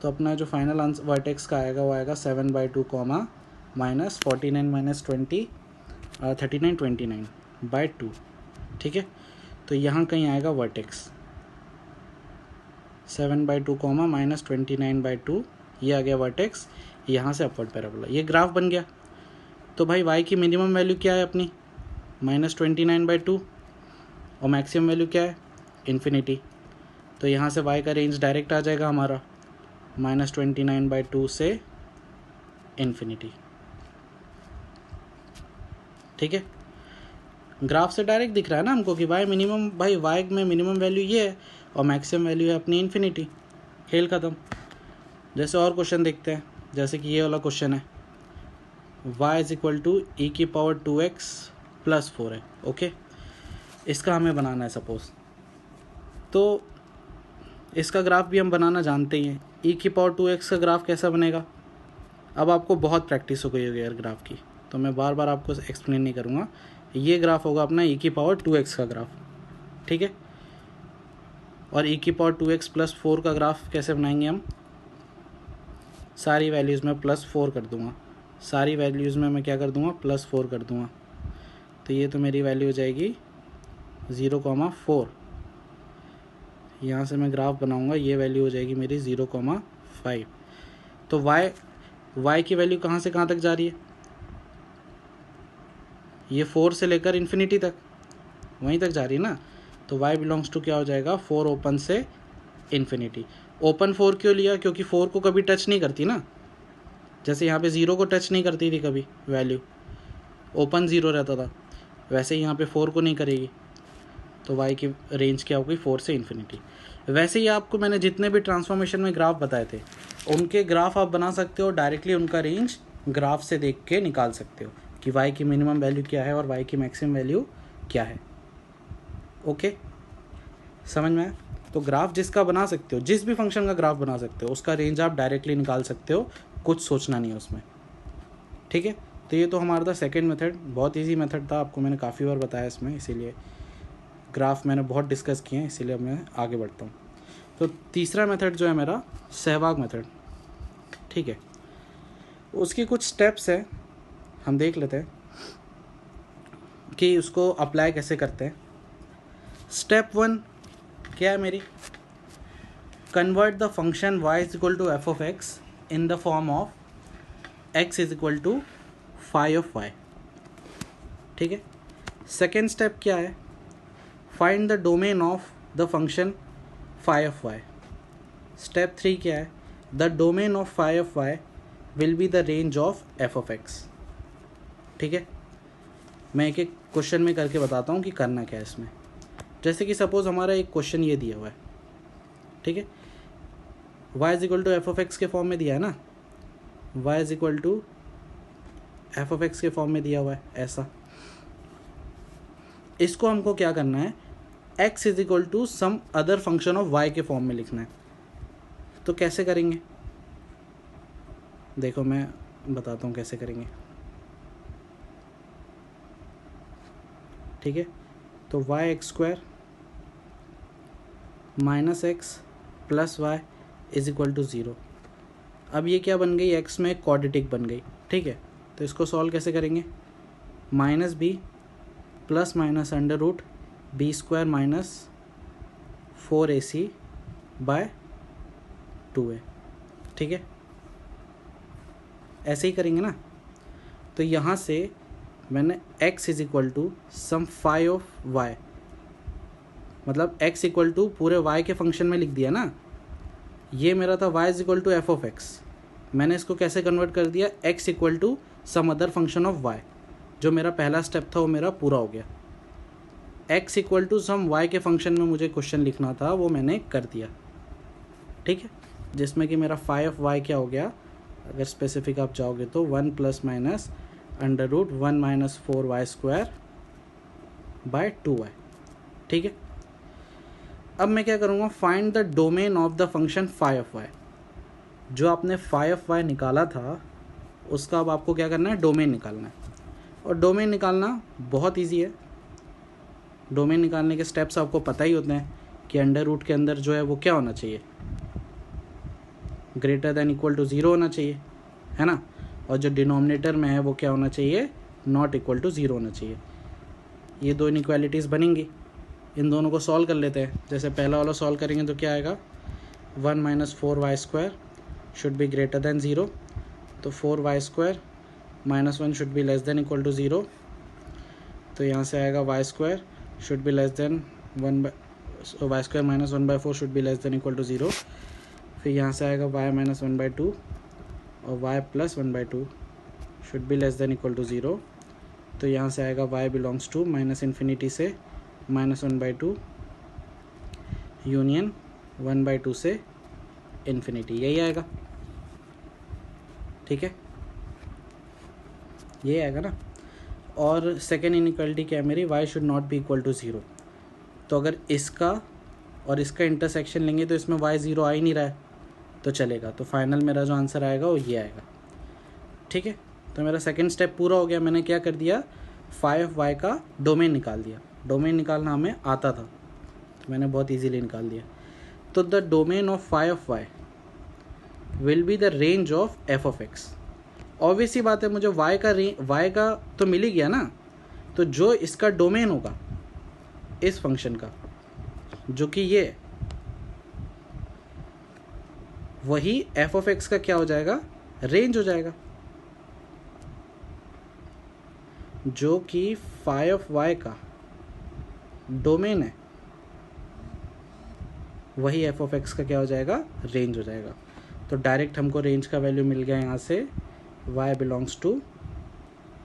[SPEAKER 1] तो अपना जो फाइनल आंसर वर्टेक्स का आएगा वो आएगा 7/2, -39/2। ठीक है, तो यहाँ कहीं आएगा वर्टेक्स 7/2, -29/2, ये आ गया वर्टेक्स, यहाँ से अपवर्ड पैराबोला, ये ग्राफ बन गया। तो भाई y की मिनिमम वैल्यू क्या है अपनी, -29/2, और मैक्सिमम वैल्यू क्या है, इन्फिनिटी। तो यहाँ से y का रेंज डायरेक्ट आ जाएगा हमारा -29/2 से इन्फिनिटी। ठीक है, ग्राफ से डायरेक्ट दिख रहा है ना हमको कि y मिनिमम, भाई y में मिनिमम वैल्यू ये है और मैक्सिमम वैल्यू है अपनी इन्फिनिटी। खेल ख़त्म। जैसे और क्वेश्चन देखते हैं, जैसे कि ये वाला क्वेश्चन है, y = e⁻²x + 4 है। ओके, इसका हमें बनाना है सपोज, तो इसका ग्राफ भी हम बनाना जानते ही हैं। e⁻²x का ग्राफ कैसा बनेगा, अब आपको बहुत प्रैक्टिस हो गई होगी यार ग्राफ की, तो मैं बार बार आपको एक्सप्लेन नहीं करूँगा। ये ग्राफ होगा अपना e⁻²x का ग्राफ। ठीक है, और e⁻²x + 4 का ग्राफ कैसे बनाएंगे हम, सारी वैल्यूज़ में +4 कर दूँगा, सारी वैल्यूज़ में मैं क्या कर दूँगा, +4 कर दूँगा। तो ये तो मेरी वैल्यू हो जाएगी 0,4, यहाँ से मैं ग्राफ बनाऊँगा, ये वैल्यू हो जाएगी मेरी 0,5। तो y की वैल्यू कहाँ से कहाँ तक जा रही है, ये 4 से लेकर इन्फिनिटी तक, वहीं तक जा रही है ना। तो y बिलोंग्स टू क्या हो जाएगा, 4 ओपन से इन्फिनिटी। ओपन 4 क्यों लिया, क्योंकि 4 को कभी टच नहीं करती ना, जैसे यहाँ पे 0 को टच नहीं करती थी कभी वैल्यू, ओपन 0 रहता था, वैसे ही यहाँ पे 4 को नहीं करेगी। तो y की रेंज क्या होगी, 4 से इन्फिनिटी। वैसे ही आपको मैंने जितने भी ट्रांसफॉर्मेशन में ग्राफ बताए थे, उनके ग्राफ आप बना सकते हो डायरेक्टली, उनका रेंज ग्राफ से देख के निकाल सकते हो कि y की मिनिमम वैल्यू क्या है और y की मैक्सिमम वैल्यू क्या है। ओके, समझ में आया? तो ग्राफ जिसका बना सकते हो, जिस भी फंक्शन का ग्राफ बना सकते हो, उसका रेंज आप डायरेक्टली निकाल सकते हो, कुछ सोचना नहीं है उसमें। ठीक है, तो ये तो हमारा था सेकेंड मेथड, बहुत ईजी मेथड था, आपको मैंने काफ़ी बार बताया इसमें, इसीलिए ग्राफ मैंने बहुत डिस्कस किए हैं, इसीलिए अब मैं आगे बढ़ता हूँ। तो तीसरा मेथड जो है मेरा, सहवाग मेथड। ठीक है, उसकी कुछ स्टेप्स है, हम देख लेते हैं कि उसको अप्लाई कैसे करते हैं। स्टेप 1 क्या है मेरी, convert the function y is equal to f of x in the form of x is equal to phi of y। ठीक है, सेकेंड स्टेप क्या है, find the domain of the function phi of y। Step 3 क्या है, the domain of phi of y will be the range of f of x. ठीक है, मैं एक एक क्वेश्चन में करके बताता हूँ कि करना क्या है इसमें। जैसे कि सपोज हमारा एक क्वेश्चन ये दिया हुआ है, ठीक है, y is equal to f of x के फॉर्म में दिया है ना, y is equal to f of x के फॉर्म में दिया हुआ है ऐसा। इसको हमको क्या करना है, x is equal to some other function of y के फॉर्म में लिखना है। तो कैसे करेंगे, देखो मैं बताता हूँ कैसे करेंगे। ठीक है, तो y² minus x plus y is equal to 0। अब ये क्या बन गई, x में क्वाड्रेटिक बन गई। ठीक है, तो इसको सॉल्व कैसे करेंगे, minus b plus minus under root b² minus 4ac by 2a। ठीक है, ऐसे ही करेंगे ना। तो यहाँ से मैंने x is equal to some phi of y, मतलब x इक्वल टू पूरे y के फंक्शन में लिख दिया ना। ये मेरा था y is equal to f of x, मैंने इसको कैसे कन्वर्ट कर दिया, x equal to some other function of y। जो मेरा पहला स्टेप था वो मेरा पूरा हो गया। x equal to some y के फंक्शन में मुझे क्वेश्चन लिखना था, वो मैंने कर दिया। ठीक है, जिसमें कि मेरा फाई ऑफ y क्या हो गया, अगर स्पेसिफिक आप जाओगे तो 1 plus minus under root 1 minus 4y² by 2y। ठीक है, अब मैं क्या करूँगा, find the domain of the function phi of y। जो आपने फाई ऑफ y निकाला था उसका अब आपको क्या करना है, डोमेन निकालना है। और डोमेन निकालना बहुत इजी है। डोमेन निकालने के स्टेप्स आपको पता ही होते हैं कि अंडर रूट के अंदर जो है वो क्या होना चाहिए, ग्रेटर देन इक्वल टू 0 होना चाहिए, है ना। और जो डिनोमिनेटर में है वो क्या होना चाहिए, नॉट इक्वल टू 0 होना चाहिए। ये दो इनइक्वालिटीज़ बनेंगी, इन दोनों को सॉल्व कर लेते हैं। जैसे पहला वाला सॉल्व करेंगे तो क्या आएगा, 1 minus 4y² should be greater than 0। तो 4y² minus 1 should be less than equal to 0। तो यहाँ से आएगा y² should be less than y² minus 1/4 should be less than equal to 0। फिर यहाँ से आएगा y माइनस 1/2 और y plus 1/2 should be less than equal to 0। तो यहाँ से आएगा y belongs to minus infinity से माइनस 1/2 यूनियन 1/2 से इन्फिनिटी, यही आएगा। ठीक है, ये आएगा ना। और सेकेंड इनइक्वालिटी क्या है मेरी, y should not be equal to 0। तो अगर इसका और इसका इंटरसेक्शन लेंगे तो इसमें y 0 आ ही नहीं रहा है, तो चलेगा। तो फाइनल मेरा जो आंसर आएगा वो ये आएगा। ठीक है, तो मेरा सेकेंड स्टेप पूरा हो गया। मैंने क्या कर दिया, फाई ऑफ y का डोमेन निकाल दिया। डोमेन निकालना हमें आता था तो मैंने बहुत इजीली निकाल दिया। तो the domain of phi of y will be the range of f of x. Obvious सी बात है, मुझे y का तो मिल ही गया ना। तो जो इसका डोमेन होगा इस फंक्शन का, जो कि ये वही एफ ऑफ एक्स का क्या हो जाएगा, रेंज हो जाएगा, जो कि फाई ऑफ वाई का डोमेन है, वही एफ ऑफ एक्स का क्या हो जाएगा, रेंज हो जाएगा। तो डायरेक्ट हमको रेंज का वैल्यू मिल गया यहाँ से, y belongs to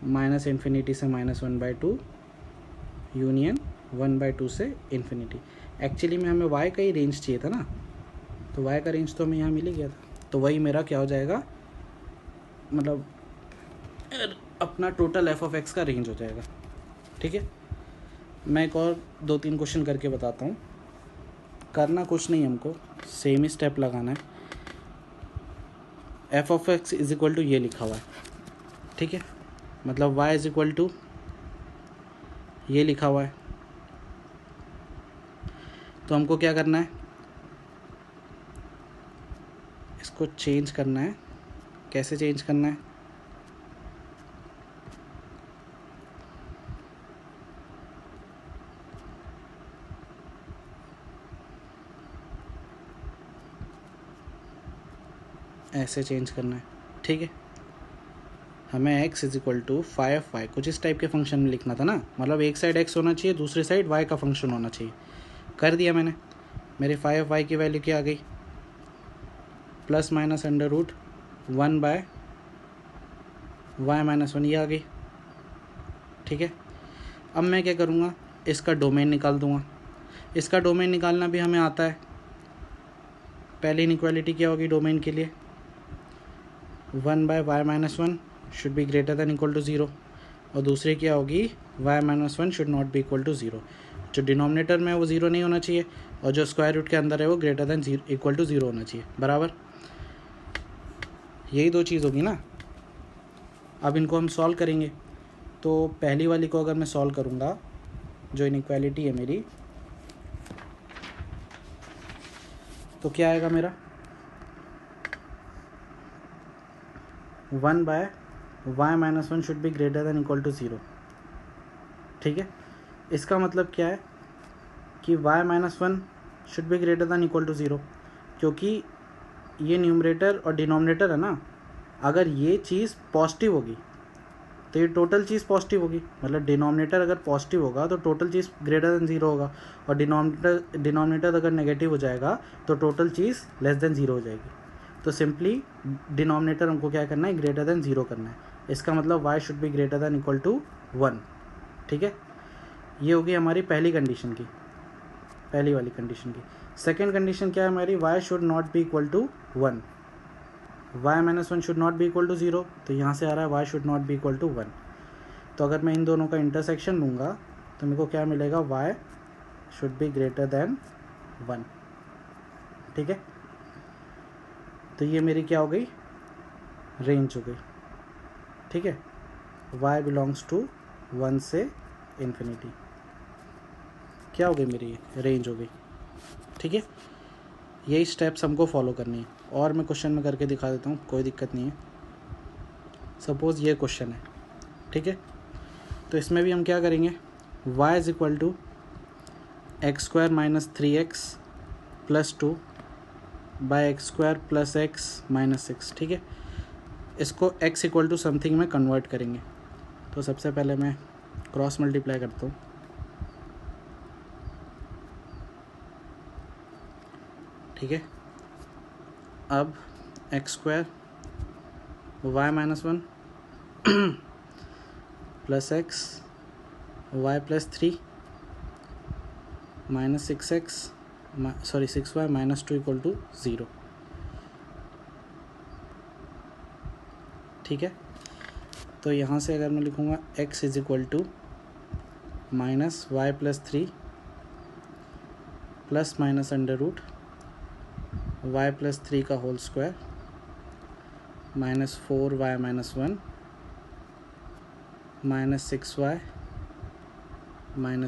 [SPEAKER 1] minus infinity से -1/2 यूनियन 1/2 से इन्फिनिटी। एक्चुअली में हमें y का ही रेंज चाहिए था ना, तो y का रेंज तो हमें यहाँ मिल ही गया था। तो वही मेरा क्या हो जाएगा, मतलब अपना टोटल एफ ऑफ एक्स का रेंज हो जाएगा। ठीक है, मैं एक और 2-3 क्वेश्चन करके बताता हूँ। करना कुछ नहीं, हमको सेम ही स्टेप लगाना है। F of x is equal to ये लिखा हुआ है, ठीक है, मतलब y इज इक्वल टू ये लिखा हुआ है। तो हमको क्या करना है, इसको चेंज करना है। कैसे चेंज करना है, ऐसे चेंज करना है। ठीक है, हमें x is equal to phi of y कुछ इस टाइप के फंक्शन में लिखना था ना, मतलब एक साइड x होना चाहिए, दूसरी साइड y का फंक्शन होना चाहिए। कर दिया मैंने। मेरी फाई ऑफ वाई की वैल्यू क्या आ गई, plus minus under root 1/y-1 ये आ गई। ठीक है, अब मैं क्या करूँगा, इसका डोमेन निकाल दूँगा। इसका डोमेन निकालना भी हमें आता है। पहली इनइक्वालिटी क्या होगी डोमेन के लिए, 1/y-1 should be greater than equal to 0, और दूसरी क्या होगी, y-1 should not be equal to 0। जो डिनोमिनेटर में है वो 0 नहीं होना चाहिए, और जो स्क्वायर रूट के अंदर है वो ग्रेटर दैन इक्वल टू 0 होना चाहिए, बराबर। यही दो चीज़ होगी ना। अब इनको हम सॉल्व करेंगे। तो पहली वाली को अगर मैं सॉल्व करूँगा, जो इनइक्वालिटी है मेरी, तो क्या आएगा मेरा, 1/y-1 should be greater than equal to 0। ठीक है, इसका मतलब क्या है कि y-1 should be greater than equal to 0, क्योंकि ये न्यूमरेटर और डिनोमिनेटर है ना, अगर ये चीज़ पॉजिटिव होगी तो ये टोटल चीज़ पॉजिटिव होगी, मतलब डिनोमिनेटर अगर पॉजिटिव होगा तो टोटल चीज़ ग्रेटर दैन 0 होगा, और डिनोमिनेटर अगर नेगेटिव हो जाएगा तो टोटल चीज़ लेस दैन 0 हो जाएगी। तो सिंपली डिनोमिनेटर हमको क्या करना है, ग्रेटर दैन 0 करना है। इसका मतलब y should be greater than equal to 1। ठीक है, ये होगी हमारी पहली कंडीशन की, पहली वाली कंडीशन की। सेकेंड कंडीशन क्या है हमारी, y should not be equal to 1, y-1 should not be equal to 0, तो यहाँ से आ रहा है y should not be equal to 1। तो अगर मैं इन दोनों का इंटरसेक्शन लूँगा तो मेरे को क्या मिलेगा, y should be greater then 1। ठीक है, तो ये मेरी क्या हो गई, रेंज हो गई। ठीक है, y बिलोंग्स टू 1 से इन्फिनिटी क्या हो गई, मेरी रेंज हो गई। ठीक है, यही स्टेप्स हमको फॉलो करनी है, और मैं क्वेश्चन में करके दिखा देता हूँ, कोई दिक्कत नहीं है। सपोज़ ये क्वेश्चन है, ठीक है, तो इसमें भी हम क्या करेंगे, y is equal to x² - 3x + 2 by x² + x - 6। ठीक है, इसको x इक्वल टू समथिंग में कन्वर्ट करेंगे। तो सबसे पहले मैं क्रॉस मल्टीप्लाई करता हूँ। ठीक है, अब x² y-1 plus x y + 3 - 6x 6y - 2 equal to 0। ठीक है, तो यहाँ से अगर मैं लिखूँगा x is equal to -y + 3 plus minus under root y + 3 का whole square -4y - 1 -6y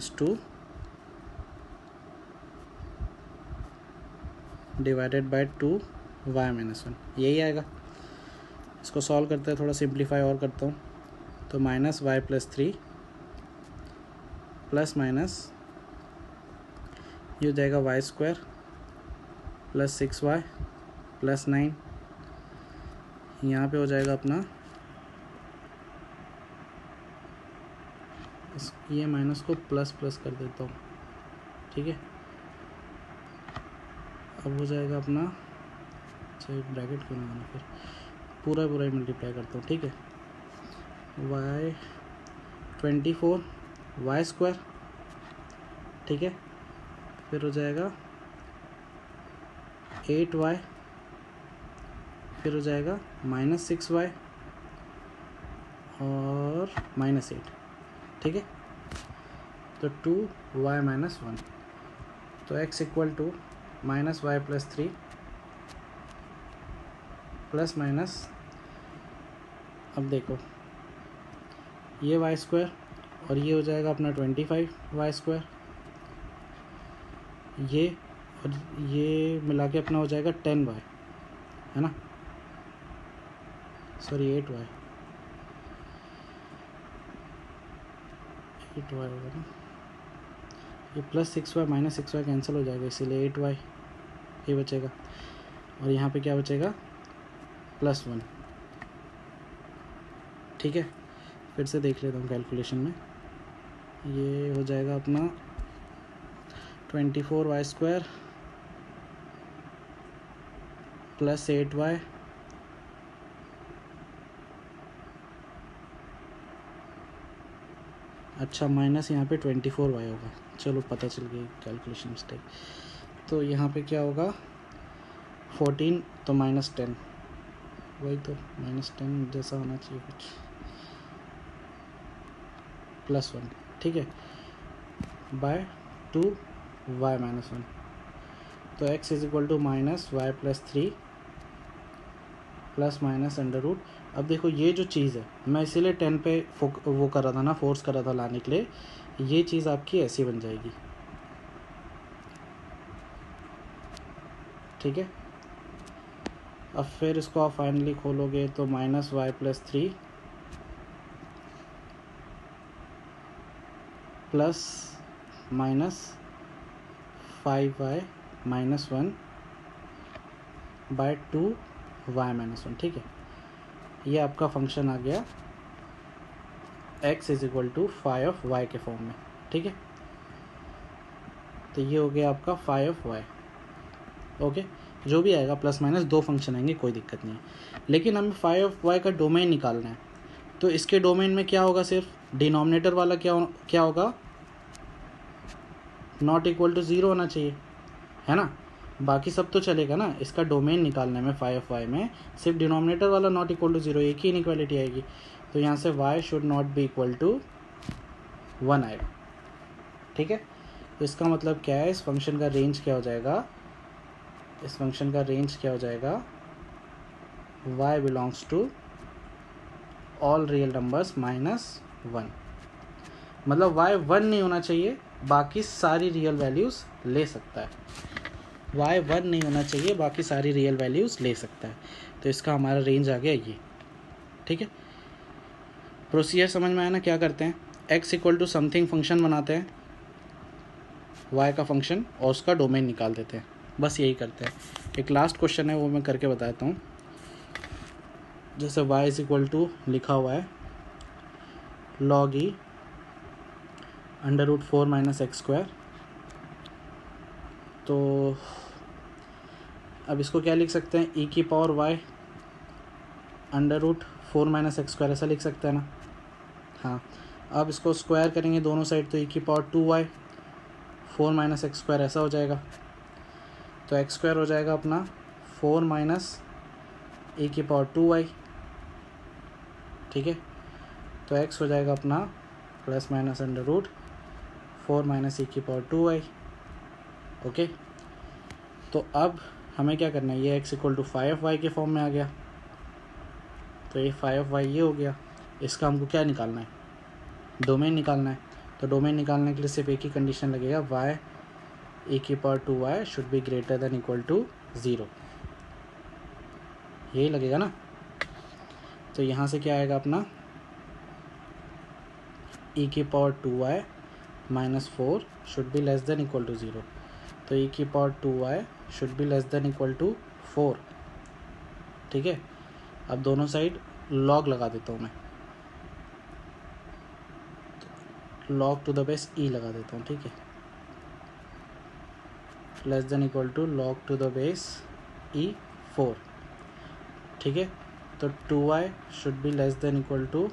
[SPEAKER 1] - 2 divided by 2y - 1, यही आएगा। इसको सॉल्व करते हैं, थोड़ा सिंप्लीफाई और करता हूँ। तो -y + 3 प्लस माइनस ये हो जाएगा y² + 6y +9, यहाँ पे हो जाएगा अपना ये माइनस को प्लस कर देता हूँ, ठीक है। अब हो जाएगा अपना, अच्छा ब्रैकेट क्यों लगाना, फिर पूरा ही मल्टीप्लाई करता हूँ, ठीक है। y24 y², ठीक है। फिर हो जाएगा 8y, फिर हो जाएगा -6y और -8, ठीक है। तो 2y - 1, तो x = -y + 3 प्लस माइनस, अब देखो ये y² और ये हो जाएगा अपना 25y², ये और ये मिला के अपना हो जाएगा 10y, है ना, सॉरी 8y होगा ना, ये +6y -6y कैंसिल हो जाएगा, इसीलिए 8y ये बचेगा, और यहाँ पे क्या बचेगा +1, ठीक है। फिर से देख लेता हूँ कैलकुलेशन में, ये हो जाएगा अपना 24y² + 8y अच्छा माइनस यहाँ पे 24y होगा, चलो पता चल गई कैलकुलेशन मिस्टेक। तो यहाँ पे क्या होगा 14, तो -10, वही तो -10 जैसा होना चाहिए कुछ, +1, ठीक है, बाय 2y - 1, तो x = -y + 3 ±√। अब देखो ये जो चीज़ है, मैं इसीलिए 10 पे वो कर रहा था ना, फोर्स कर रहा था लाने के लिए, ये चीज़ आपकी ऐसी बन जाएगी, ठीक है। अब फिर इसको आप फाइनली खोलोगे तो -y + 3 plus -5y - 1 bye 2y - 1, ठीक है। ये आपका फंक्शन आ गया x = 5y के फॉर्म में, ठीक है। तो ये हो गया आपका 5y, ओके। जो भी आएगा प्लस माइनस 2 फंक्शन आएंगे, कोई दिक्कत नहीं है, लेकिन हमें 5y का डोमेन निकालना है। तो इसके डोमेन में क्या होगा, सिर्फ डिनोमिनेटर वाला क्या होगा, ≠ 0 होना चाहिए, है ना। बाकी सब तो चलेगा ना, इसका डोमेन निकालने में 5y में सिर्फ डिनोमिनेटर वाला ≠ 0, एक ही इनइक्वालिटी आएगी। तो यहाँ से y should not be equal to 1 आएगा, ठीक है। तो इसका मतलब क्या है, इस फंक्शन का रेंज क्या हो जाएगा, इस फंक्शन का रेंज क्या हो जाएगा, y belongs to all real numbers -1, मतलब y 1 नहीं होना चाहिए, बाकी सारी रियल वैल्यूज़ ले सकता है, y 1 नहीं होना चाहिए, बाकी सारी रियल वैल्यूज़ ले सकता है। तो इसका हमारा रेंज आ गया ये, ठीक है। प्रोसीजर समझ में आया ना, क्या करते हैं, x = समथिंग फंक्शन बनाते हैं, y का फंक्शन, और उसका डोमेन निकाल देते हैं, बस यही करते हैं। एक लास्ट क्वेश्चन है, वो मैं करके बताता हूँ। जैसे y = लिखा हुआ है log e √4 - x², तो अब इसको क्या लिख सकते हैं, e की पावर y √4 - x², ऐसा लिख सकते हैं ना। हाँ, अब इसको स्क्वायर करेंगे दोनों साइड, तो e की पावर 2y 4 - x², ऐसा हो जाएगा। तो x² हो जाएगा अपना 4 - e की पावर 2y, ठीक है। तो x हो जाएगा अपना ±√4 - e की पावर 2y, ओके। तो अब हमें क्या करना है, ये x = 5y के फॉर्म में आ गया, तो ये 5y ये हो गया। इसका हमको क्या निकालना है, डोमेन निकालना है। तो डोमेन निकालने के लिए सिर्फ एक ही कंडीशन लगेगा, y e की power 2y should be greater than equal to 0, यही लगेगा ना। तो यहाँ से क्या आएगा अपना, e की पावर 2y - 4 शुड बी <= 0, तो e की पावर 2y शुड बी <= 4, ठीक है। अब दोनों साइड लॉग लगा देता हूँ मैं, log to the base e लगा देता हूँ, ठीक है। Less than equal to log to the base e 4, ठीक है। तो 2y should be less than equal to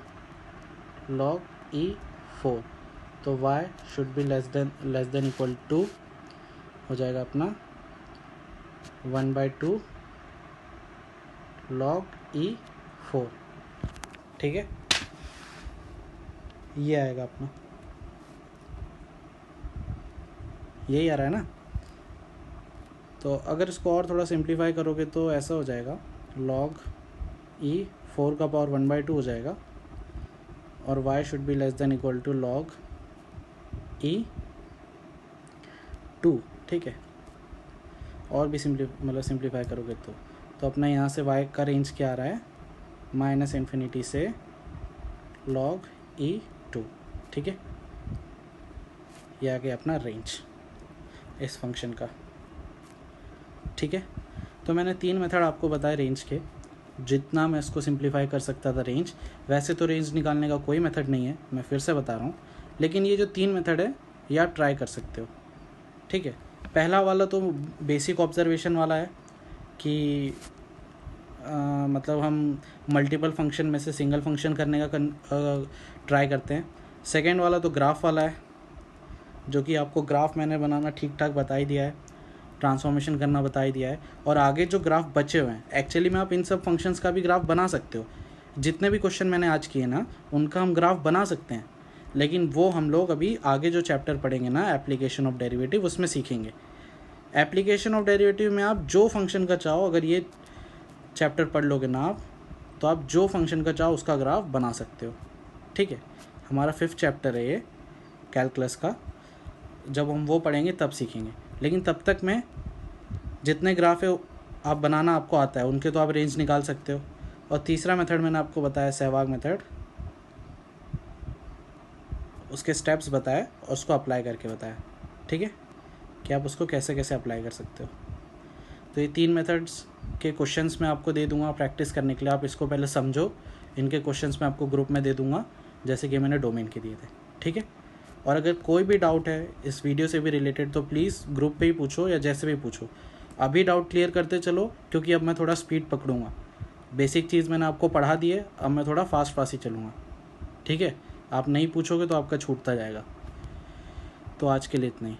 [SPEAKER 1] log e 4, तो y should be less than equal to हो जाएगा अपना 1/2 लॉग ई 4, ठीक है। ये आएगा अपना, यही आ रहा है ना। तो अगर इसको और थोड़ा सिंप्लीफाई करोगे तो ऐसा हो जाएगा, लॉग ई 4 का पावर 1/2 हो जाएगा और y should be less than equal to log e 2, ठीक है। और भी सिंप्लीफाई करोगे तो अपना यहाँ से y का रेंज क्या आ रहा है, -∞ से लॉग ई 2, ठीक है। ये आ गया अपना रेंज इस फंक्शन का, ठीक है। तो मैंने 3 मेथड आपको बताए रेंज के, जितना मैं इसको सिंप्लीफाई कर सकता था रेंज। वैसे तो रेंज निकालने का कोई मेथड नहीं है, मैं फिर से बता रहा हूँ, लेकिन ये जो 3 मेथड है ये आप ट्राई कर सकते हो, ठीक है। पहला वाला तो बेसिक ऑब्जर्वेशन वाला है कि मतलब हम मल्टीपल फंक्शन में से सिंगल फंक्शन करने का ट्राई करते हैं। सेकेंड वाला तो ग्राफ वाला है, जो कि आपको ग्राफ मैंने बनाना ठीक ठाक बता ही दिया है, ट्रांसफॉर्मेशन करना बता ही दिया है। और आगे जो ग्राफ बचे हुए हैं, एक्चुअली में आप इन सब फंक्शंस का भी ग्राफ बना सकते हो। जितने भी क्वेश्चन मैंने आज किए ना, उनका हम ग्राफ बना सकते हैं, लेकिन वो हम लोग अभी आगे जो चैप्टर पढ़ेंगे ना, एप्लीकेशन ऑफ डेरिवेटिव, उसमें सीखेंगे। एप्लीकेशन ऑफ डेरिवेटिव में आप जो फंक्शन का चाहो, अगर ये चैप्टर पढ़ लोगे ना आप, तो आप जो फंक्शन का चाहो उसका ग्राफ बना सकते हो, ठीक है। हमारा 5th चैप्टर है ये कैलकुलस का, जब हम वो पढ़ेंगे तब सीखेंगे। लेकिन तब तक मैं जितने ग्राफ है आप बनाना आपको आता है, उनके तो आप रेंज निकाल सकते हो। और तीसरा मेथड मैंने आपको बताया सहवाग मेथड, उसके स्टेप्स बताए और उसको अप्लाई करके बताया, ठीक है, कि आप उसको कैसे कैसे अप्लाई कर सकते हो। तो ये 3 मेथड्स के क्वेश्चंस मैं आपको दे दूंगा प्रैक्टिस करने के लिए। आप इसको पहले समझो, इनके क्वेश्चंस मैं आपको ग्रुप में दे दूंगा, जैसे कि मैंने डोमेन के दिए थे, ठीक है। और अगर कोई भी डाउट है इस वीडियो से भी रिलेटेड, तो प्लीज़ ग्रुप पे ही पूछो या जैसे भी पूछो। अभी डाउट क्लियर करते चलो, क्योंकि अब मैं थोड़ा स्पीड पकड़ूंगा। बेसिक चीज़ मैंने आपको पढ़ा दी है, अब मैं थोड़ा फास्ट ही चलूँगा, ठीक है। आप नहीं पूछोगे तो आपका छूटता जाएगा। तो आज के लिए इतना ही।